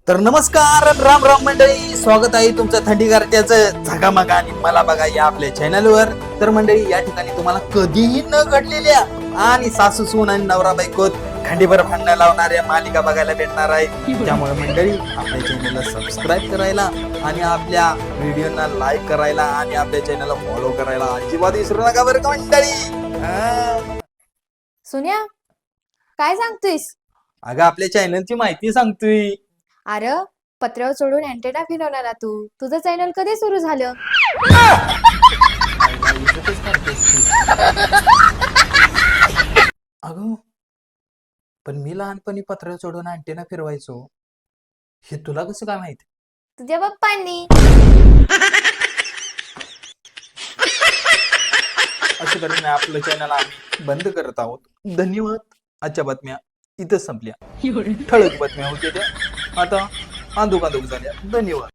तर नमस्कार राम राम मंडळी, स्वागत आहे तुमचं थंडी गारट्याचं झगामगा आणि मला बघा या आपल्या चॅनलवर. तर मंडळी, या ठिकाणी तुम्हाला कधीही न घडलेल्या आणि सासू सून आणि नवरा बायकोत खंडीभर भांडणं लावणाऱ्या मालिका बघायला भेटणार आहे. त्यामुळे मंडळी, आपल्या चॅनलला सबस्क्राईब करायला आणि आपल्या व्हिडिओना लाईक करायला आणि आपल्या चॅनलला फॉलो करायला अजिबात विसरू नका बरं का मंडळी. सोन्या, काय सांगतोयस? अगं, आपल्या चॅनलची माहिती सांगतोय. अरे, पत्र्यावर चढून अँटेना फिरवणारा तुझं चॅनल कधी सुरू झालं? अगं, पण मी लहानपणी पत्र्यावर चढून अँटेना फिरवायचो, हे तुला कसं काय माहिती? तुझ्या पप्पांनी. असं करून आपलं चॅनल आम्ही बंद करत आहोत. धन्यवाद. आजच्या बातम्या इथं संपल्या. ठळक बातम्या होत्या त्या आता आंदोकांदोक झाल्या. धन्यवाद.